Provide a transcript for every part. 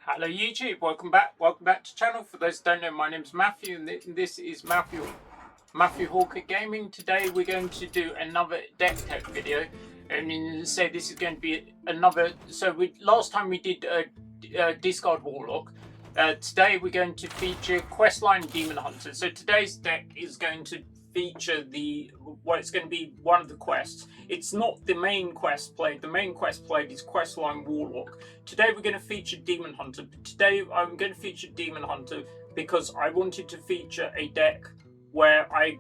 Hello YouTube, welcome back to channel. For those who don't know, my name's Matthew and this is Matthew Hawker Gaming. Today we're going to do another deck tech video, and say this is going to be another. So last time we did a discard Warlock. Today we're going to feature Questline Demon Hunter. So today's deck is going to feature it's going to be one of the quests. It's not the main quest played. The main quest played is Questline Warlock. Today we're going to feature Demon Hunter. Today I'm going to feature Demon Hunter because I wanted to feature a deck where I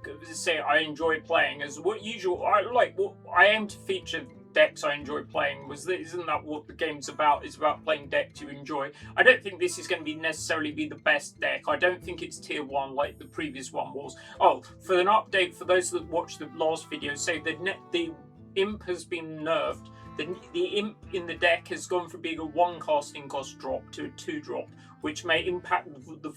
enjoy playing. As what usual, I aim to feature decks I enjoy playing. Isn't that what the game's about? It's about playing decks you enjoy. I don't think this is going to be necessarily the best deck. I don't think it's tier 1 like the previous one was. Oh, for an update for those that watched the last video, say the imp has been nerfed. The imp in the deck has gone from being a 1 casting cost drop to a 2 drop, which may impact the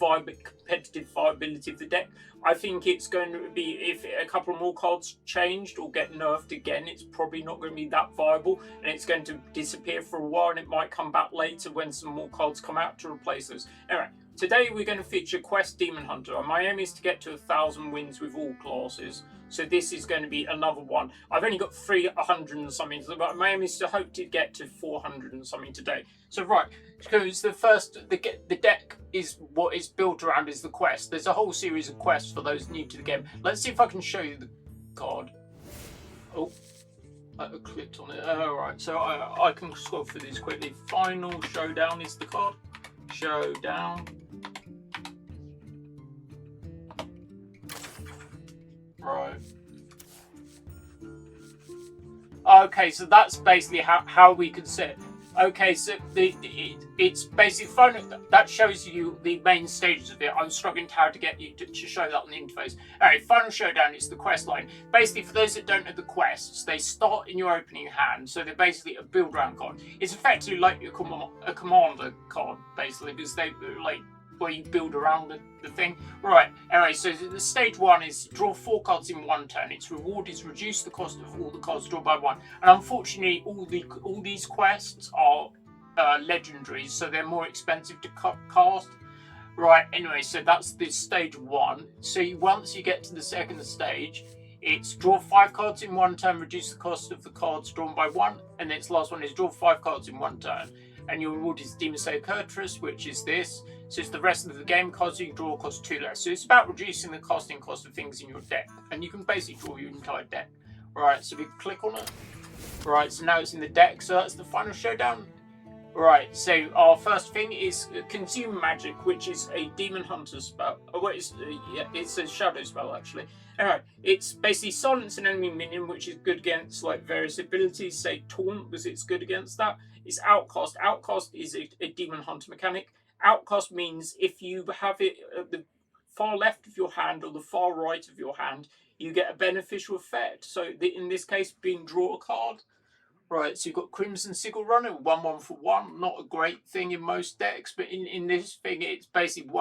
competitive viability of the deck. I think it's going to be, if a couple more cards changed or get nerfed again, it's probably not going to be that viable, and it's going to disappear for a while, and it might come back later when some more cards come out to replace those. Anyway, today we're going to feature Quest Demon Hunter. My aim is to get to 1,000 wins with all classes. So this is going to be another one. I've only got 300 and something, but my aim is to hope to get to 400 and something today. So right, because the deck is what it's built around is the quest. There's a whole series of quests for those new to the game. Let's see if I can show you the card. Oh, I clicked on it. Alright, so I can scroll through these quickly. Final Showdown is the card. Showdown. Right. Okay, so that's basically how we can see it. Okay, so it's basically fun. That shows you the main stages of it. I'm struggling to how to get you to show that on the interface. Alright, Final Showdown is the quest line. Basically, for those that don't know the quests, they start in your opening hand, so they're basically a build round card. It's effectively like a commander card, basically, because they like where you build around the thing. Right, anyway, so the stage 1 is draw 4 cards in 1 turn. Its reward is reduce the cost of all the cards drawn by 1. And unfortunately, all these quests are legendaries, so they're more expensive to cast. Right, anyway, so that's the stage 1. So once you get to the second stage, it's draw 5 cards in 1 turn, reduce the cost of the cards drawn by 1, and its last one is draw 5 cards in 1 turn. And your reward is Demon Slayer Kurtrus, which is this. So it's the rest of the game cards you draw cost 2 less. So it's about reducing the casting cost of things in your deck. And you can basically draw your entire deck. Right, so we click on it. Right, so now it's in the deck. So that's the Final Showdown. Right, so our first thing is Consume Magic, which is a Demon Hunter spell. Oh, it's a shadow spell, actually. Anyway, it's basically silence an enemy minion, which is good against like various abilities. Say Taunt, because it's good against that. It's Outcast. Outcast is a Demon Hunter mechanic. Outcast means if you have it at the far left of your hand or the far right of your hand, you get a beneficial effect. So in this case, being draw a card. Right, so you've got Crimson Sigil Runner, 1/1 for 1. Not a great thing in most decks, but in this thing, it's basically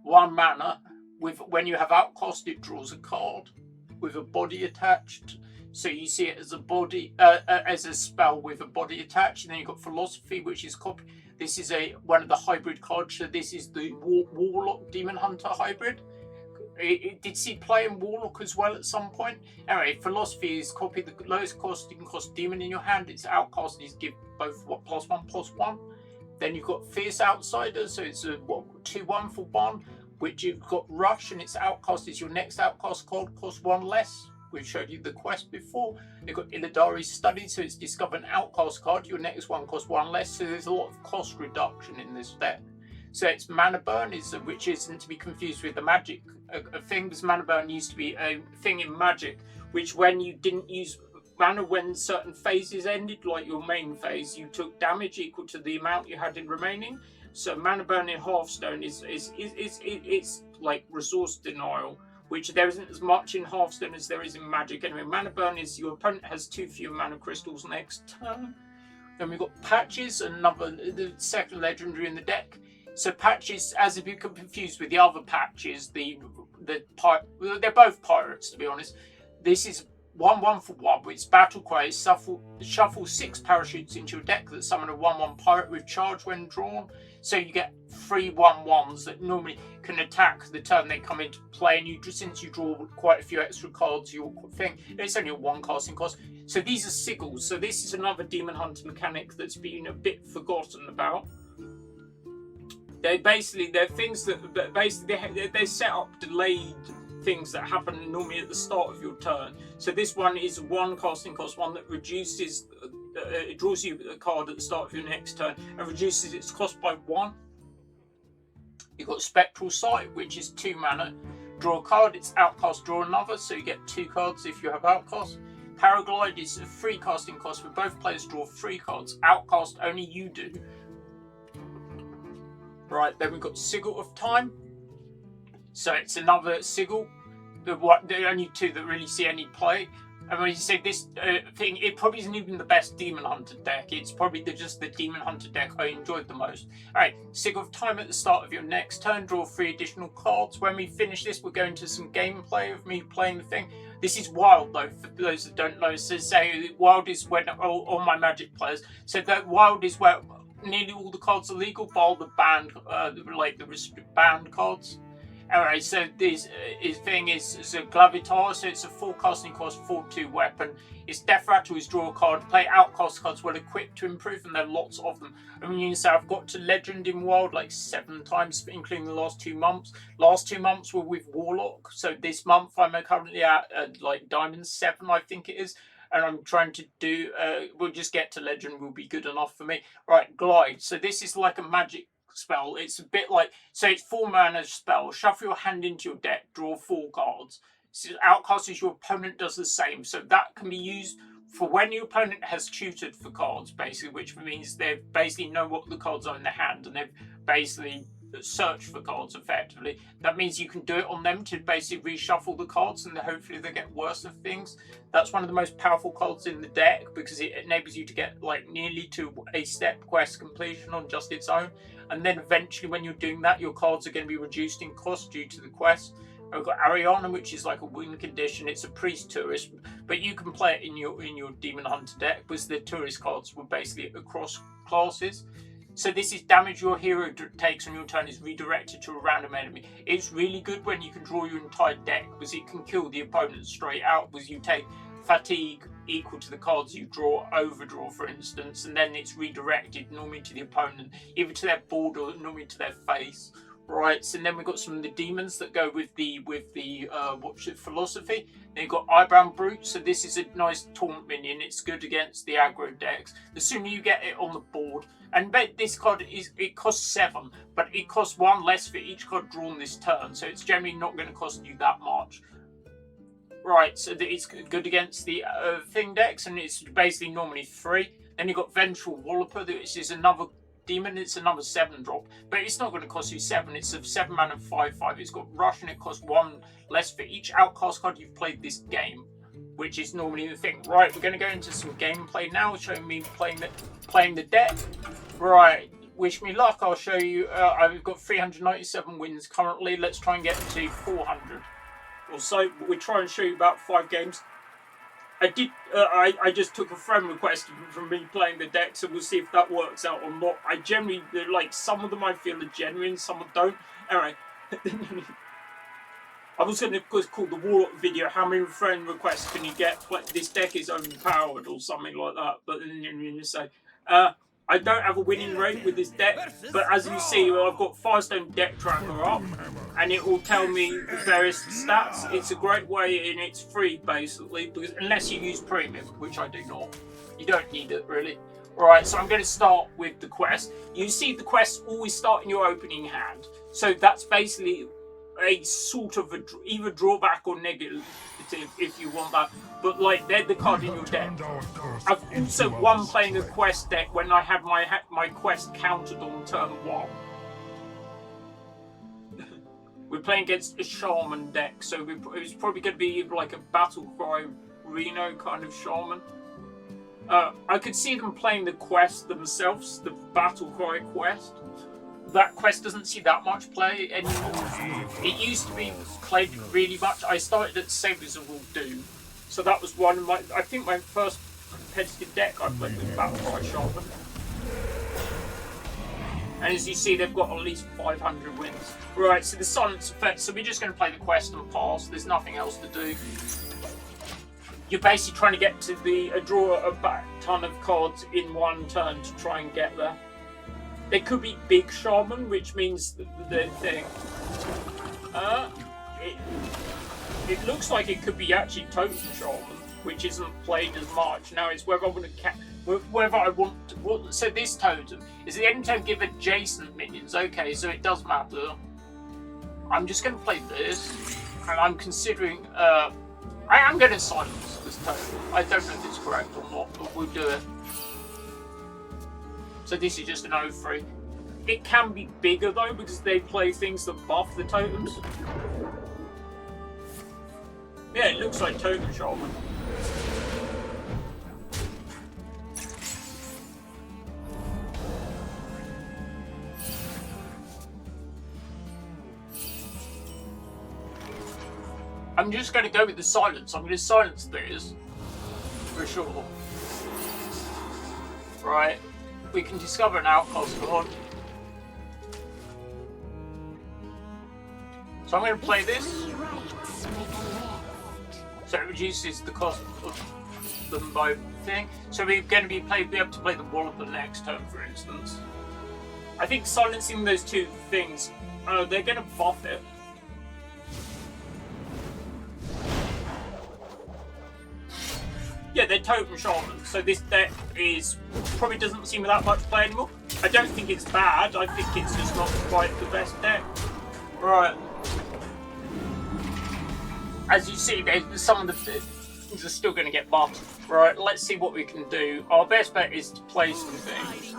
1 mana. When you have Outcast, it draws a card with a body attached. So you see it as a body, as a spell with a body attached. And then you've got Philosophy, which is copy. This is one of the hybrid cards. So this is the Warlock Demon Hunter hybrid. Did see play in Warlock as well at some point? Anyway, Philosophy is copy the lowest costing cost demon in your hand. Its Outcast is give both +1/+1. Then you've got Fierce Outsider, so it's a 2/1 for 1, which you've got Rush, and its Outcast is your next Outcast card, cost 1 less. We showed you the quest before. You've got Illidari's Study, so it's discover an Outcast card. Your next one costs 1 less, so there's a lot of cost reduction in this deck. So its Mana Burn, which isn't to be confused with the Magic thing, because Mana Burn used to be a thing in Magic, which when you didn't use mana when certain phases ended, like your main phase, you took damage equal to the amount you had in remaining. So Mana Burn in Hearthstone it's like resource denial, which there isn't as much in Hearthstone as there is in Magic. Anyway, Mana Burn is your opponent has 2 fewer mana crystals next turn. Then we've got Patches, the second legendary in the deck. So Patches, as if you could confuse with the other Patches, they're both pirates, to be honest. This is 1/1 for 1, with its battle cry is shuffle 6 parachutes into your deck that summon a 1/1 pirate with charge when drawn. So you get 3 1/1s that normally can attack the turn they come into play, and since you draw quite a few extra cards, your thing, it's only a 1 casting cost. So these are sigils. So this is another Demon Hunter mechanic that's been a bit forgotten about. They're things that basically they set up delayed things that happen normally at the start of your turn. So this one is 1 casting cost, one that reduces, it draws you a card at the start of your next turn and reduces its cost by 1. You've got Spectral Sight, which is 2 mana. Draw a card, it's outcast, draw another, so you get 2 cards if you have outcast. Paraglide is a 3 casting cost for both players draw 3 cards. Outcast only you do. Right, then we've got Sigil of Time. So it's another sigil. The only 2 that really see any play. And when you say this thing, it probably isn't even the best Demon Hunter deck. It's probably just the Demon Hunter deck I enjoyed the most. Alright, Sigil of Time at the start of your next turn. Draw 3 additional cards. When we finish this, we'll go into some gameplay of me playing the thing. This is wild though, for those that don't know. So say wild is when all my Magic players. So that wild is where nearly all the cards are legal, bar the banned, the banned cards. Alright, so this thing is a Glavitar, so it's a 4 casting cost, 4/2 weapon. It's Death Rattle is draw a card, play outcast cards well equipped to improve, and there are lots of them. I mean, you can say I've got to Legend in Wild like 7 times, including the last 2 months. Last 2 months were with Warlock, so this month I'm currently at like Diamond 7, I think it is. And I'm trying to do, we'll just get to Legend, will be good enough for me. Right, Glide. So this is like a magic spell. It's a bit like, so it's 4 mana spell. Shuffle your hand into your deck, draw 4 cards. So outcast is your opponent does the same. So that can be used for when your opponent has tutored for cards, basically, which means they basically know what the cards are in their hand, and they've basically search for cards effectively. That means you can do it on them to basically reshuffle the cards, and hopefully they get worse of things. That's one of the most powerful cards in the deck because it enables you to get like nearly to a step quest completion on just its own, and then eventually when you're doing that, your cards are going to be reduced in cost due to the quest. We've got Ariana, which is like a win condition. It's a priest tourist, but you can play it in your Demon Hunter deck because the tourist cards were basically across classes. So this is damage your hero takes on your turn is redirected to a random enemy. It's really good when you can draw your entire deck because it can kill the opponent straight out because you take fatigue equal to the cards you draw, overdraw for instance, and then it's redirected normally to the opponent, either to their board or normally to their face. Right, so then we've got some of the demons that go with the philosophy. Then you've got Eyebrow Brute, so this is a nice taunt minion. It's good against the aggro decks. The sooner you get it on the board, and this card it costs 7, but it costs 1 less for each card drawn this turn, so it's generally not going to cost you that much. Right, so it's good against the thing decks, and it's basically normally 3. Then you've got Vengeful Walloper, which is another demon. It's another 7 drop, but it's not going to cost you 7. It's a 7 mana 5/5. It's got rush and it costs 1 less for each outcast card you've played this game, which is normally the thing. Right, we're going to go into some gameplay now, showing me playing the deck. Right, wish me luck. I'll show you. I've got 397 wins currently. Let's try and get to 400 or so. We'll try and show you about 5 games. I just took a friend request from me playing the deck, so we'll see if that works out or not. I generally, like, some of them I feel are genuine, some don't. Anyway, I was going to, of course, call the Warlock video, how many friend requests can you get? Like, this deck is overpowered or something like that, but then you say, I don't have a winning rate with this deck, but as you see, I've got Firestone Deck Tracker up, and it will tell me various stats. It's a great way, and it's free, basically, because unless you use Premium, which I do not. You don't need it, really. Alright, so I'm going to start with the quest. You see the quests always start in your opening hand, so that's basically a sort of either drawback or negative if you want that, but like they're the card in your deck. I've also won playing a quest deck when I had my quest countered on turn 1. We're playing against a shaman deck, so it was probably going to be like a battle cry Reno kind of shaman. I could see them playing the quest themselves, the battle cry quest. That quest doesn't see that much play anymore. It used to be played really much. I started at Sabres of Will Doom, So that was one of my, I think my first competitive deck I played with Battle Cry Shaman. And as you see, they've got at least 500 wins. Right, so the silence effect, so we're just going to play the quest and pass. There's nothing else to do. You're basically trying to get to draw a ton of cards in one turn to try and get there. They could be big shaman, which means the thing. It looks like it could be actually totem shaman, which isn't played as much. Now it's whether I want to so this totem is at the end of turn give adjacent minions. Okay, so it does matter. I'm just going to play this, and I'm considering. I am going to silence this totem. I don't know if it's correct or not, but we'll do it. So this is just an 0-3. It can be bigger though because they play things that buff the totems. Yeah, it looks like totem shaman. I'm just going to go with the silence. I'm going to silence this for sure. Right, we can discover an outcast card. So I'm going to play this. So it reduces the cost of them by thing. So we're going to be able to play the Walloper next turn, for instance. I think silencing those two things, they're going to buff it. Yeah, they're totem shaman, so this deck probably doesn't seem that much play anymore. I don't think it's bad, I think it's just not quite the best deck. Right. As you see, some of the things are still going to get buffed. Right, let's see what we can do. Our best bet is to play some things.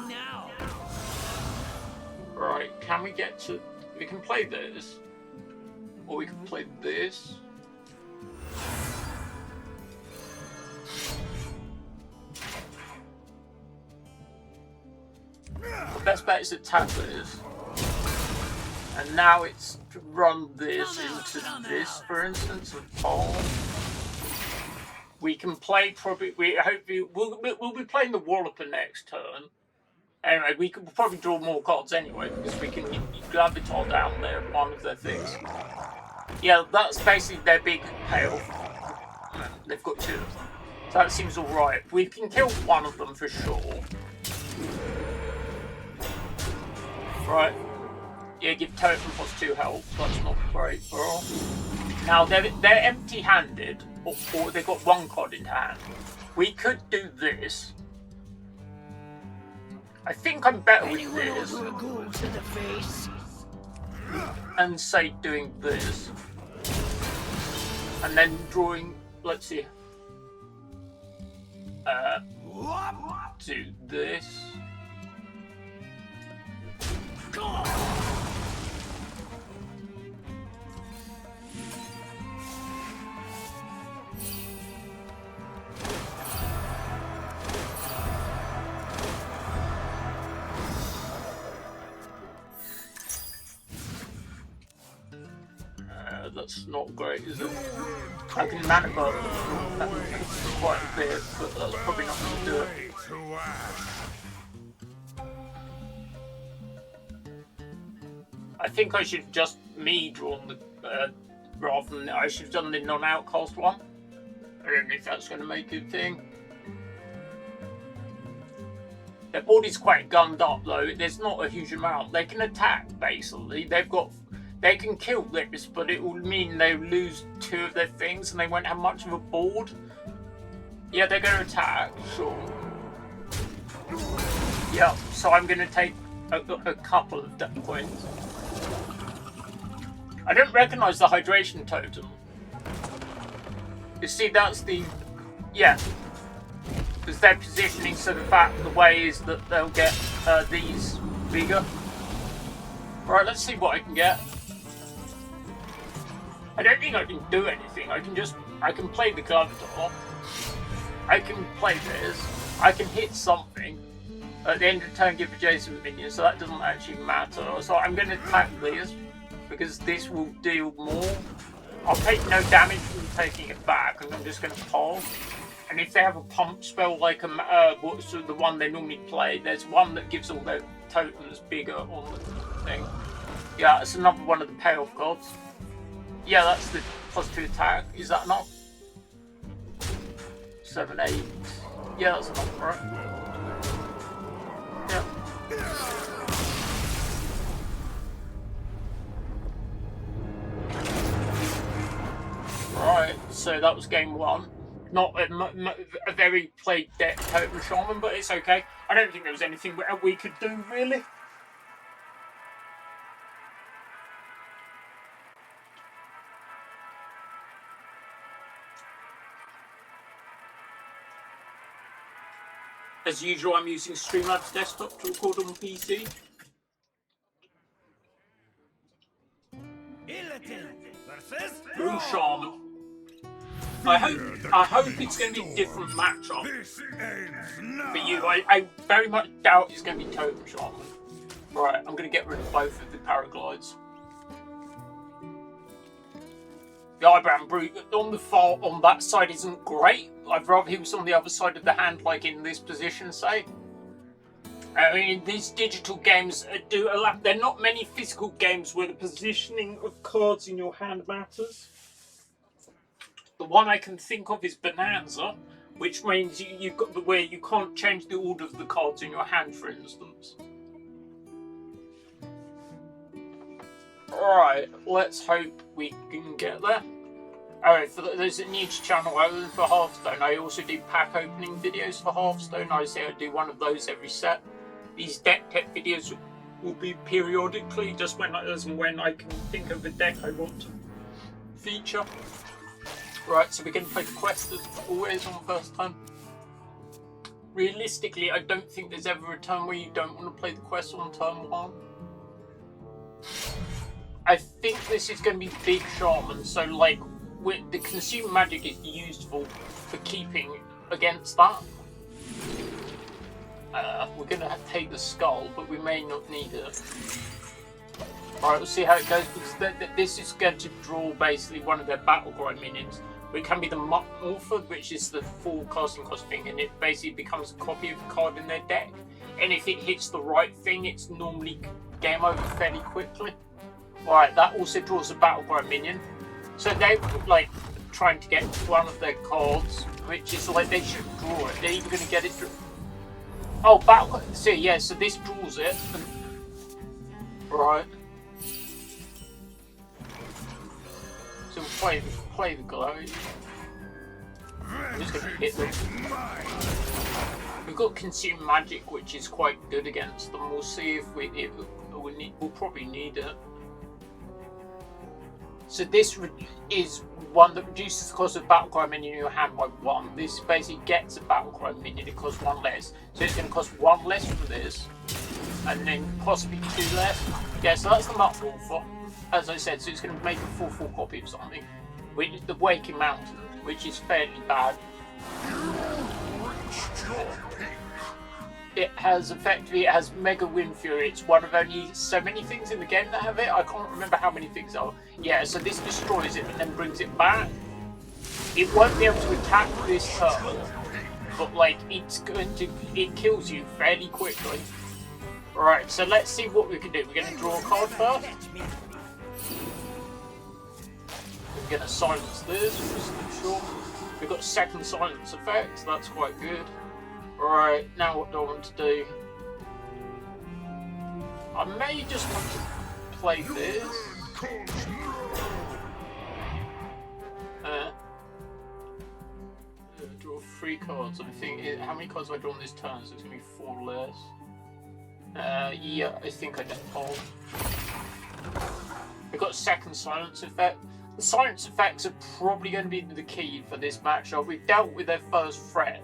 Right, can we get to... We can play this. Or we can play this. The best bet is to tap this. And now it's to run this into this, for instance, and fall. We can play probably. We'll be playing the Walloper next turn. Anyway, we could probably draw more cards anyway because we can Gravitar down there, one of their things. Yeah, that's basically their big payoff. They've got two of them, so that seems all right. We can kill one of them for sure. Right. Yeah, give totem +2 health. That's not great, bro. Now they're empty-handed, or they've got one card in hand. We could do this. I think I'm better with this. And say doing this. And then drawing, let's see. Do this. That's not great, is it? I can manipulate quite a bit, but that's probably not going to do it. I think I should have just drawn the rather than I should have done the non-outcast one. I don't know if that's going to make a thing. Their board is quite gummed up though. There's not a huge amount. They can attack basically. They can kill this, but it will mean they lose two of their things and they won't have much of a board. Yeah, they're going to attack, sure. Yeah, so I'm going to take a couple of death points. I don't recognise the hydration totem. You see, that's the... Yeah. Because they're positioning so the way is that they'll get these bigger. Right, let's see what I can get. I don't think I can do anything. I can play the Gravitar. I can play this. I can hit something. At the end of the turn, give adjacent minions, so that doesn't actually matter. So I'm going to attack this, because this will deal more. I'll take no damage from taking it back, and I'm just going to pause. And if they have a pump spell like what's the one they normally play, there's one that gives all their totems bigger on the thing. Yeah, it's another one of the payoff cards. Yeah, that's the +2 attack. Is that enough? 7, 8. Yeah, that's enough, right? Yeah. Right, so that was game 1. Not a very played deck Totem Shaman, but it's okay. I don't think there was anything we could do, really. As usual, I'm using Streamlabs Desktop to record on PC. Blue Shaman. I hope it's going to be a different matchup for you. I very much doubt it's going to be Totem Shaman. Right, I'm going to get rid of both of the Paraglides. The Eyebrow Brute on the far on that side isn't great. I'd rather he was on the other side of the hand, like in this position, say. I mean, these digital games do allow. There are not many physical games where the positioning of cards in your hand matters. The one I can think of is Bonanza, which means you've got the where you can't change the order of the cards in your hand, for instance. Alright, let's hope we can get there. Alright, for those that new to channel, other than for Hearthstone, I also do pack opening videos for Hearthstone. I say I do one of those every set. These deck tech videos will be periodically, just as and when I can think of a deck I want to feature. Right, so we're going to play the quest as always on the first turn. Realistically, I don't think there's ever a turn where you don't want to play the quest on turn 1. I think this is going to be big shaman, so like the consume magic is useful for keeping against that. We're going to take the skull, but we may not need it. Alright, we'll see how it goes, because this is going to draw basically one of their battle cry minions. It can be the Morpher, which is the full casting cost thing, and it basically becomes a copy of the card in their deck. And if it hits the right thing, it's normally game over fairly quickly. Alright, that also draws a battle cry minion. So they're like trying to get one of their cards, which is like they should draw it. They're either going to get it through. Oh, battle cry. See, yeah, so this draws it. Right. So we'll play the glow. I'm just going to hit them. We've got consume magic, which is quite good against them. We'll see if we'll probably need it. So this is one that reduces the cost of battle cry minion in your hand by 1. This basically gets a battle cry minion. It costs 1 less. So it's going to cost 1 less from this, and then possibly 2 less. Yeah, so that's the Morpher. As I said, so it's going to make a 4/4 copy of something, which is the Waking Mountain, which is fairly bad. It has Mega Wind Fury. It's one of only so many things in the game that have it. I can't remember how many things are. Yeah, so this destroys it and then brings it back. It won't be able to attack this turn, but like it kills you fairly quickly. Right, so let's see what we can do. We're going to draw a card first. We're going to silence this, just to be sure. We've got second silence effect, so that's quite good. Right, now what do I want to do? I may just want to play this. Draw 3 cards. I think. How many cards have I drawn this turn? So it's going to be 4 less. Yeah, I think I just hold. We've got second silence effect. The silence effects are probably going to be the key for this matchup. We've dealt with their first threat.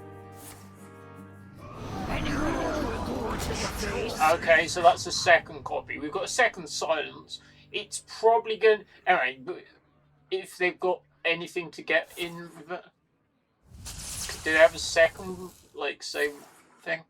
Okay, so that's a second copy. We've got a second silence. It's probably going to... Anyway, if they've got anything to get in with it. Do they have a second, like, same thing?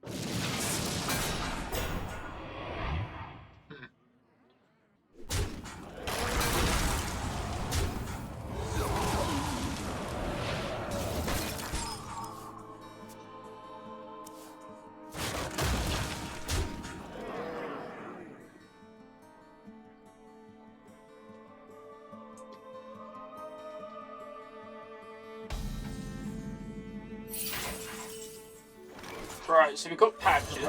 Right, so we've got patches.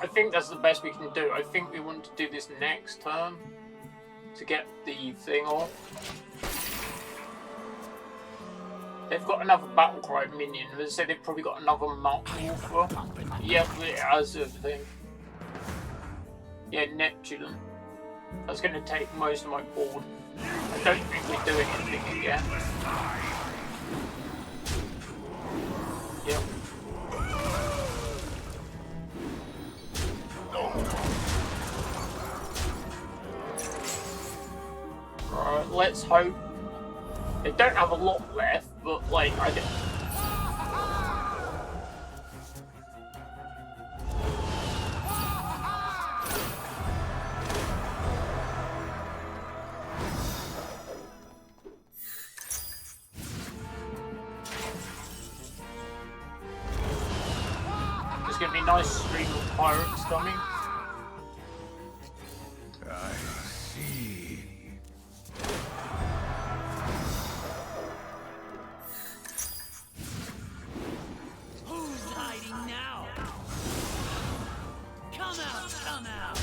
I think that's the best we can do. I think we want to do this next turn to get the thing off. They've got another battle cry minion. They say they've probably got another Mount Wolfer. Yep, it has everything. Yeah, Neptune. That's going to take most of my board. I don't think we're doing anything again. Yep. Right, let's hope. They don't have a lot left, but like, I don't. There's gonna be a nice stream of pirates coming. I see. Who's hiding now? Come out, come out.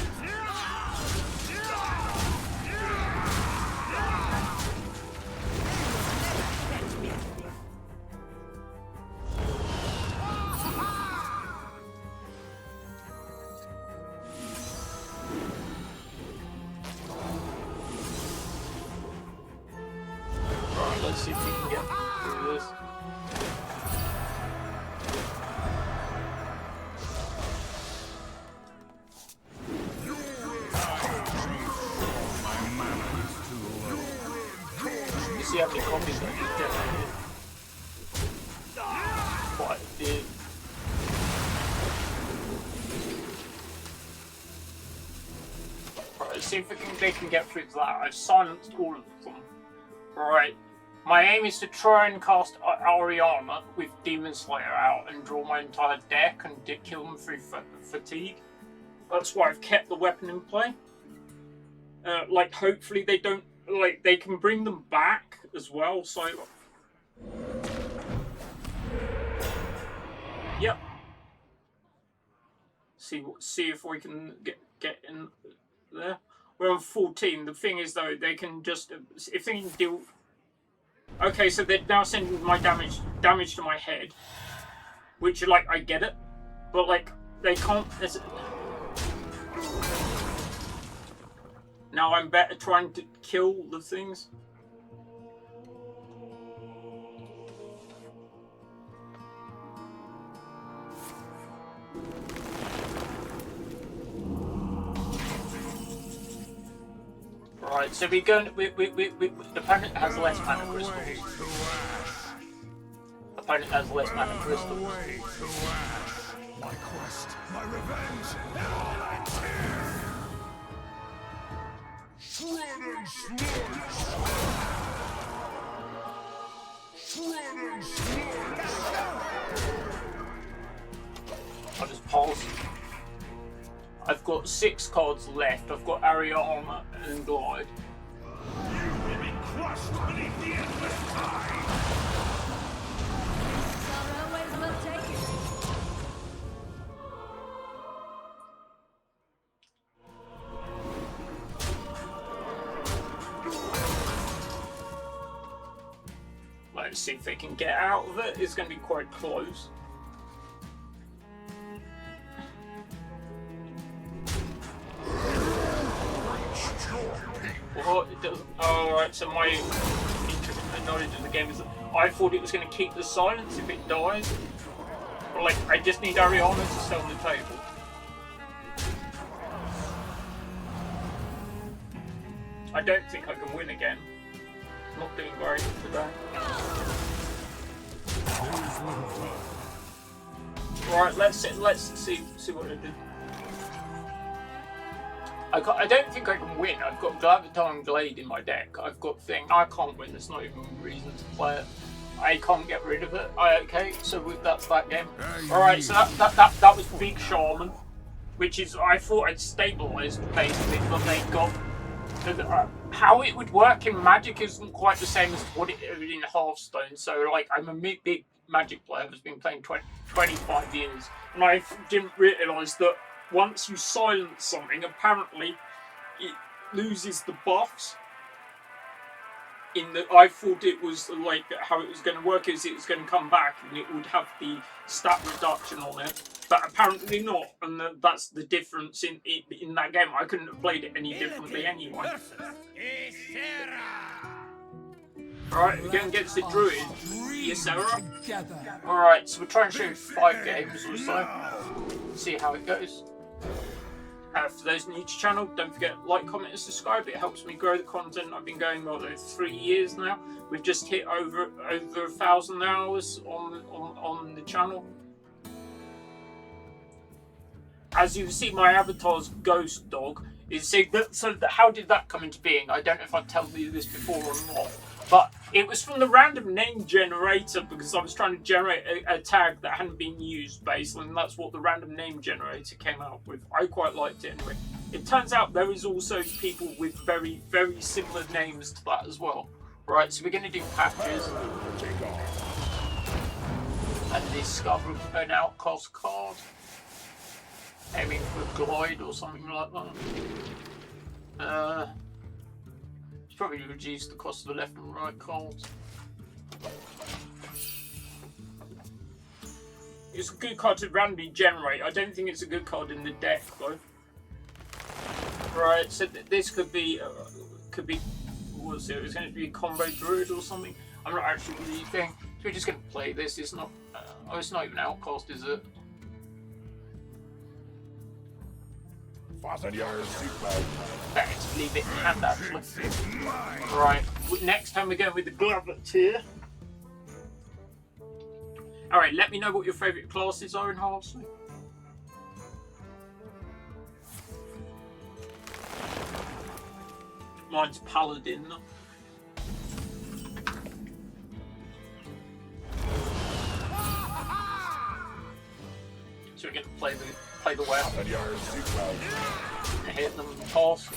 Right, let's see if we can get through this. You see how many copies that he's generated? Quite a few. Right, let's see if they can get through that. I've silenced all of them. Right. My aim is to try and cast Ariana with Demon Slayer out and draw my entire deck and kill them through fatigue. That's why I've kept the weapon in play. Like, hopefully they don't, like, they can bring them back as well, so... Yep. See if we can get in there. We're on 14. The thing is, though, they can just... If they can deal... Okay, so they're now sending my damage to my head. Which, like, I get it. But, like, they can't... Now I'm better trying to kill the things. Right, so we're going. The opponent has less mana crystals. The opponent has less mana crystals. My quest, my revenge, all I care. Shred and slice. Shred and slice. I'll just pause. I've got 6 cards left. I've got Ariana and Glide. You will be crushed beneath the endless tide. Sorrow always will take it. Let's see if they can get out of it. It's going to be quite close. Well, it doesn't. Oh, alright, so my intricate knowledge of the game is that I thought it was going to keep the silence if it dies. But, like, I just need Ariana to stay on the table. I don't think I can win again. Not doing great today. Right, let's see what I do. I don't think I can win. I've got Gladiator and Glade in my deck. I've got thing. I can't win. There's not even a reason to play it. I can't get rid of it. Okay, so that's that game. All right, so that was Big Shaman. which is I thought I'd stabilised basically, but they got how it would work in Magic isn't quite the same as what it is in Hearthstone. So like I'm a big Magic player that's been playing 25 years, and I didn't realise that once you silence something, apparently it loses the buffs. I thought it was like how it was going to work is it was going to come back and it would have the stat reduction on it, but apparently not, and that's the difference in that game. I couldn't have played it any differently anyway. Alright, we're going against the Druid. Yes, Sarah. Alright, so we're trying to show 5 games or so. See how it goes. For those new to the channel, don't forget to like, comment and subscribe. It helps me grow the content. I've been going on 3 years now. We've just hit over 1,000 hours on the channel. As you can see, my avatar's ghost dog. How did that come into being? I don't know if I've told you this before or not. But it was from the random name generator because I was trying to generate a tag that hadn't been used, basically, and that's what the random name generator came out with. I quite liked it anyway. It turns out there is also people with very, very similar names to that as well. Right, so we're going to do patches. And discover an outcast card. Aiming for glide or something like that. Probably reduce the cost of the left and right cards. It's a good card to randomly generate. I don't think it's a good card in the deck though. Right, so this could be what was it? It's going to be a combo druid or something. I'm not actually really thinking. So we're just going to play this. It's not. Oh, it's not even outcast, is it? Fasten your seatbelt. Better to leave it in hand, actually. Right, next time we're going with the Glovett here. Alright, let me know what your favourite classes are in Hearthstone. Mine's Paladin. So we're going to play the well. Hit them past.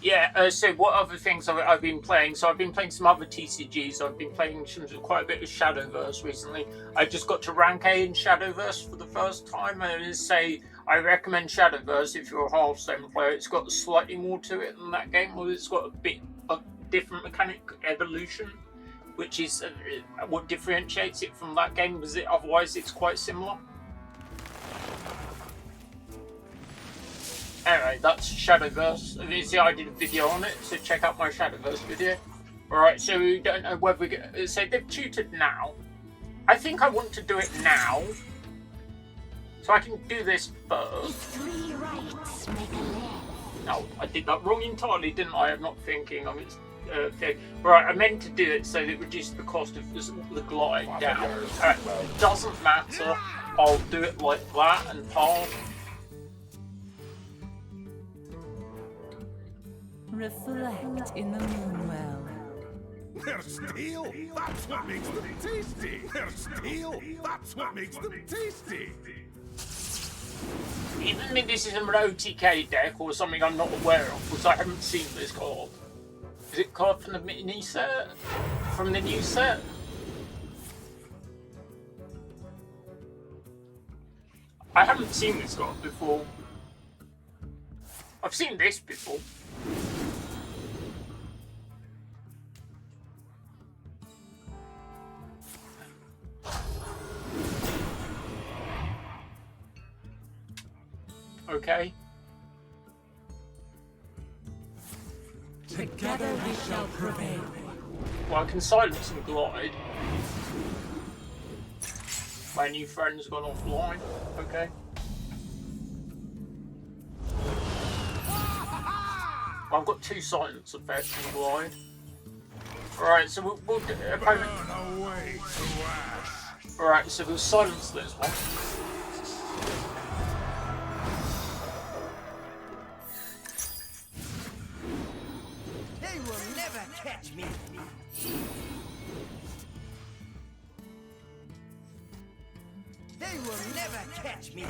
Yeah, so what other things I've been playing? So I've been playing some other TCGs. I've been playing quite a bit of Shadowverse recently. I just got to rank A in Shadowverse for the first time. I recommend Shadowverse if you're a Hearthstone player. It's got slightly more to it than that game, or it's got a bit of different mechanic evolution, which is what differentiates it from that game, because otherwise it's quite similar. Anyway, that's Shadowverse. Obviously, I did a video on it, so check out my Shadowverse video. Alright, so we don't know whether we get. So they've tutored now. I think I want to do it now. So I can do this first. No, I did that wrong entirely, didn't I? I'm not thinking. Okay. Right, I meant to do it so that it reduced the cost of the glide down. It doesn't matter. I'll do it like that and pass. Reflect in the moonwell. They're steel! That's what makes them tasty! They're steel! That's what makes them tasty! Even if this is an OTK deck or something I'm not aware of, because I haven't seen this card. Is it card from the mini set? From the new set? I haven't seen this card before. I've seen this before. Okay. Together we shall prevail. Well, I can silence and glide. My new friend's gone offline. Okay. Well, I've got 2 silence effects and glide. Alright, so we'll do it. Alright, so we'll silence this one. They will never catch me. They They will never catch me.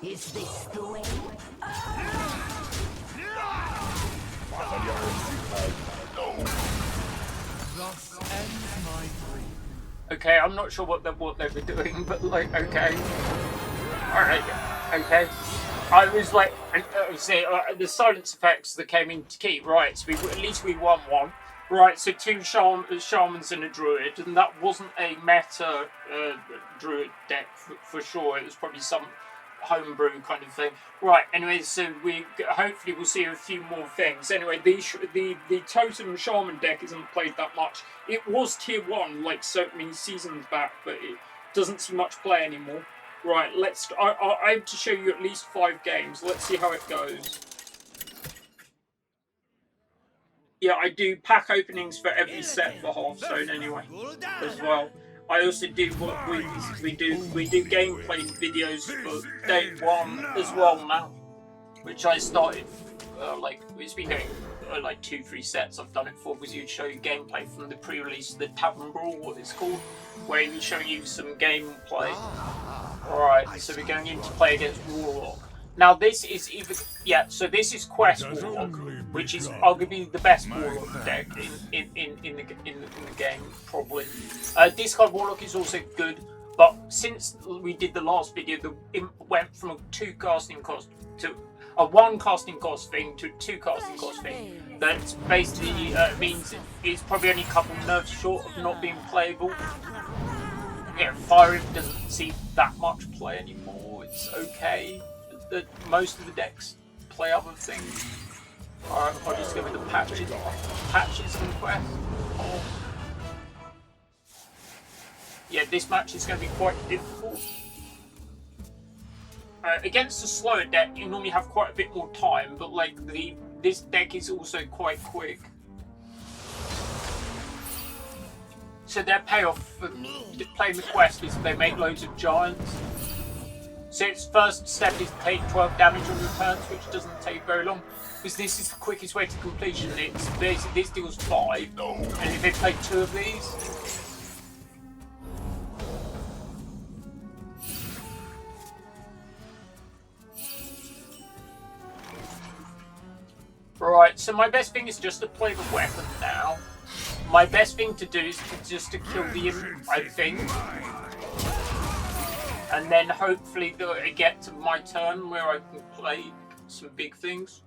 Is this the way? Thus ends my dream. Okay, I'm not sure what they were doing, but like, okay. Alright, okay. I was like, the silence effects that came into key, right, so at least we won one. Right, so two shamans and a druid, and that wasn't a meta druid deck for sure. It was probably some homebrew kind of thing. Right, anyway, so hopefully we'll see a few more things. Anyway, the totem shaman deck isn't played that much. It was tier 1 like so many seasons back, but it doesn't see much play anymore. Right, I have to show you at least 5 games. Let's see how it goes. Yeah, I do pack openings for every set for Hearthstone anyway, as well. I also do what we do gameplay videos for day 1 as well now, which I started it's been going like 2-3 sets I've done it for, because you'd show you gameplay from the pre-release of the Tavern Brawl, what it's called, where you show you some gameplay. Alright, so we're going in to play against Warlock. Now this is so this is Quest Warlock, which is arguably the best Warlock deck in the game, probably. Discard Warlock is also good, but since we did the last video, it went from a 2 casting cost to a 1 casting cost thing to a 2 casting cost thing. That basically means it's probably only a couple nerfs short of not being playable. Yeah, Fire Rift doesn't see that much play anymore. It's okay. Most of the decks play other things. Alright, I'll just go with the patches. Patches and Quest. Oh. Yeah, this match is going to be quite difficult. Against a slower deck, you normally have quite a bit more time, but like this deck is also quite quick. So their payoff for playing the Quest is they make loads of giants. So its first step is to take 12 damage on your turns, which doesn't take very long, because this is the quickest way to completion. It's basically, this deals 5, and if they play 2 of these, right, so my best thing is just to play the weapon now. My best thing to do is just to kill the imp, I think. And then hopefully I get to my turn where I can play some big things.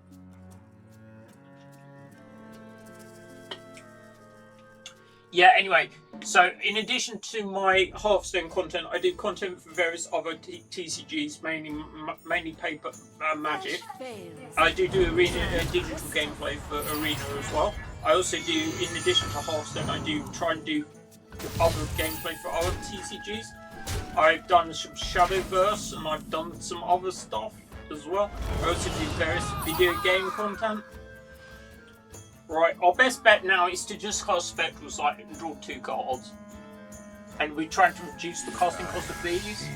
Yeah, anyway, so in addition to my Hearthstone content, I do content for various other TCGs, mainly paper Magic. I do arena digital gameplay for Arena as well. I also do, in addition to Hearthstone, I do try and do other gameplay for other TCGs. I've done some Shadowverse and I've done some other stuff as well. I also do various video game content. Right, our best bet now is to just cast Spectral Sight and draw 2 cards. And we're trying to reduce the casting cost of these.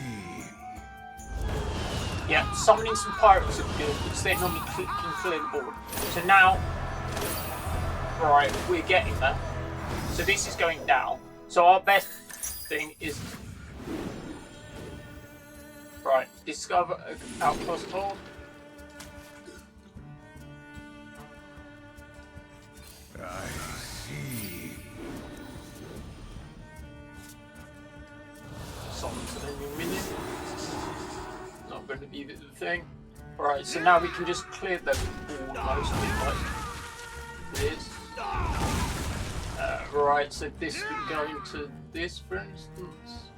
Yeah, summoning some pirates are good because they normally can clear the board. So now, right, we're getting there. So this is going down. So our best thing is, right, discover outpost hole. I see. Summons an enemy minion. Not going to be the thing. Right, so now we can just clear the board mostly like this. Right, so this would go into this, for instance.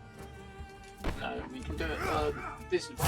No, we can do it. This is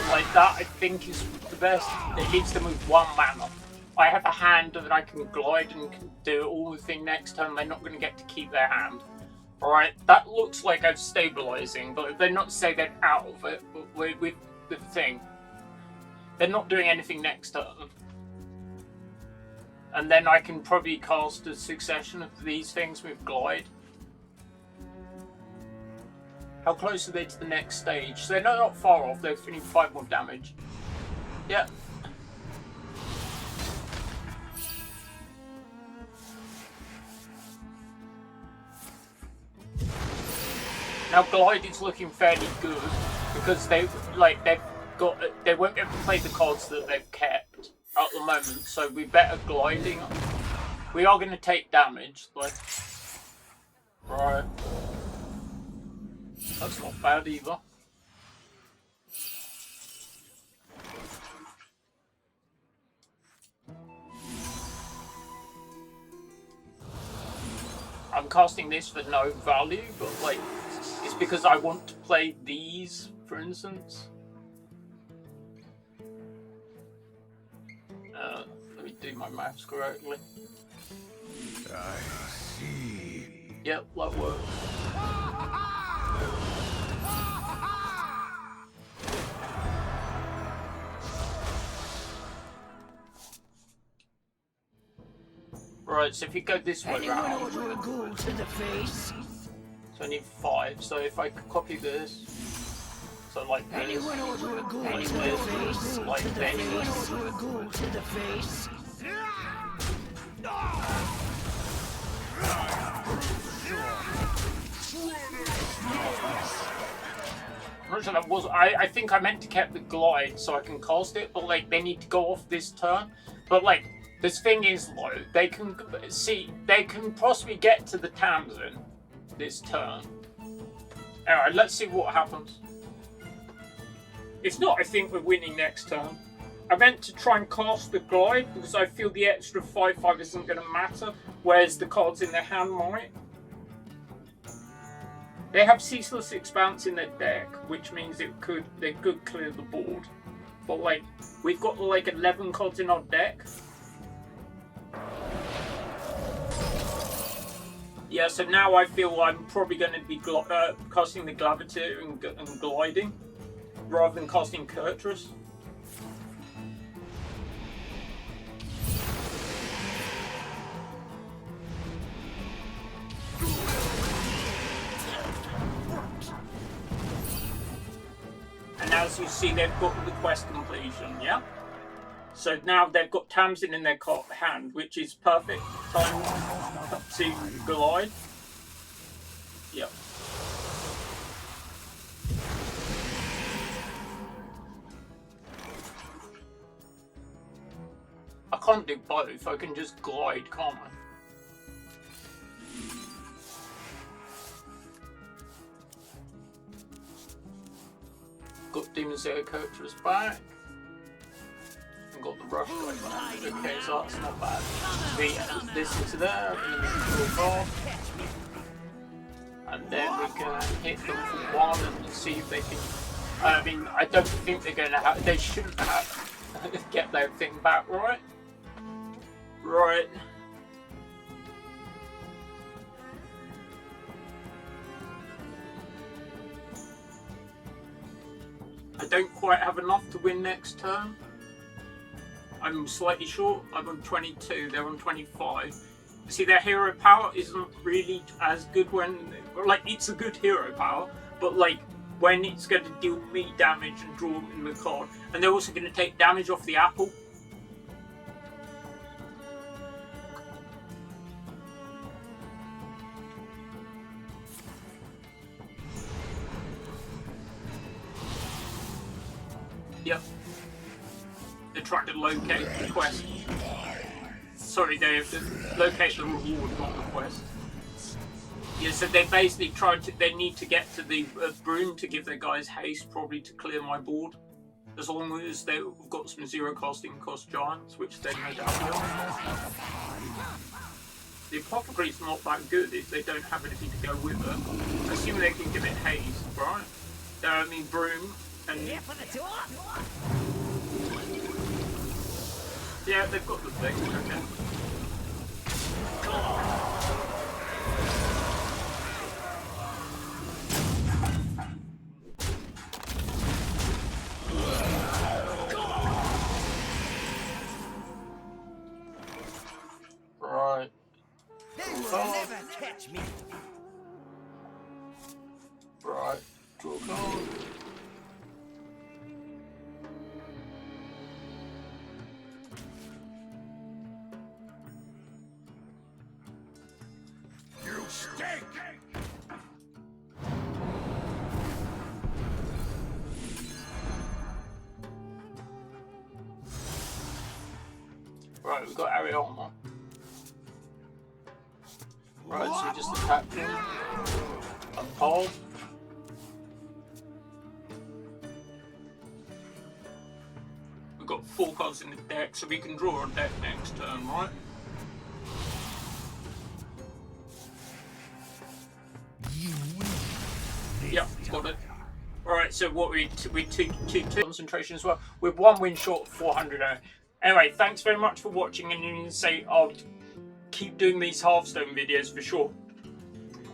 like that, I think is the best. It needs to move 1 mana. I have a hand that I can glide and can do all the thing next turn. They're not going to get to keep their hand. Alright, that looks like I'm stabilizing, but they're not say they're out of it. But with the thing, They're not doing anything next turn. And then I can probably cast a succession of these things with Glide. How close are they to the next stage? So they're not far off. They're doing 5 more damage. Yeah. Now Glide is looking fairly good because they won't be able to play the cards that they've kept at the moment. So we better gliding. We are going to take damage, like right. That's not bad either. I'm casting this for no value, but like, it's because I want to play these, for instance. Let me do my maths correctly. I see. Yep, that works. Right, so if you go this way round, Order a ghoul to the face. so I need 5. So if I copy this, so like this, Anyone order a ghoul like to the this, face. like Anyone this. order a ghoul to the face. I'm not sure that was. I think I meant to keep the glide so I can cast it, but like they need to go off this turn. But like this thing is low. They can possibly get to the Tamsin this turn. Alright, let's see what happens. If not, I think we're winning next turn. I meant to try and cast the glide because I feel the extra 5/5 isn't going to matter, whereas the cards in their hand might. They have Ceaseless Expanse in their deck, which means they could clear the board. But like, we've got like 11 cards in our deck. Yeah, so now I feel I'm probably going to be casting the Glaviter and gliding, rather than casting Kurtrus. And as you see, they've got the quest completion, yeah? So now they've got Tamsin in their hand, which is perfect time to glide. Yep. I can't do both, I can just glide, can't I? Got Demon Slayer Coachers back. And got the rush going on. Okay, so that's not bad. This into there, and then we can go off. And then we can hit them for 1 and see if they can. I mean, I don't think they're going to have. They shouldn't have get their thing back, right? Right. I don't quite have enough to win next turn. I'm slightly short. I'm on 22, they're on 25. See, their hero power isn't really as good when, like, it's a good hero power, but like, when it's going to deal me damage and draw in the card. And they're also going to take damage off the apple. Yep. They're trying to locate the quest. Sorry, they have to locate the reward, not the quest. Yeah, so they basically they need to get to the broom to give their guys haste, probably to clear my board. As long as they've got some 0 casting cost giants, which they no doubt will. The apothecary's not that good if they don't have anything to go with it. Assuming they can give it haste, right? I mean broom. And yeah, they've got the thing, okay. catch me. Right, draw a card. You stink! Right, we've got Ariana. Right, so just attack him. A pole. We've got 4 cards in the deck, so we can draw a deck next turn, right? Yep, got it. Alright, so what we two concentration as well. We're 1 win short of 400. Anyway, thanks very much for watching, and you can say I'll keep doing these Hearthstone videos for sure.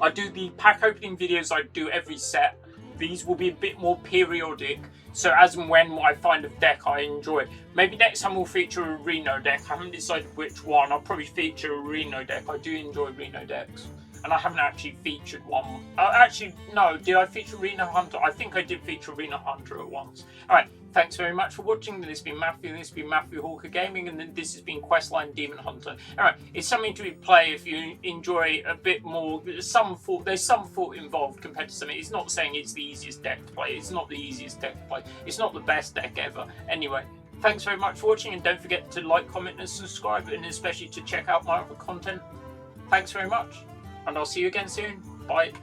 I do the pack opening videos I do every set. These will be a bit more periodic, so as and when I find a deck I enjoy. Maybe next time we'll feature a Reno deck. I haven't decided which one. I'll probably feature a Reno deck. I do enjoy Reno decks. And I haven't actually featured one. Actually, no. Did I feature Reno Hunter? I think I did feature Reno Hunter at once. Alright, thanks very much for watching. This has been Matthew. This has been Matthew Hawker Gaming. And then this has been Questline Demon Hunter. Alright, it's something to play if you enjoy a bit more. There's some thought involved compared to something. It's not saying it's the easiest deck to play. It's not the easiest deck to play. It's not the best deck ever. Anyway, thanks very much for watching. And don't forget to like, comment, and subscribe. And especially to check out my other content. Thanks very much. And I'll see you again soon. Bye.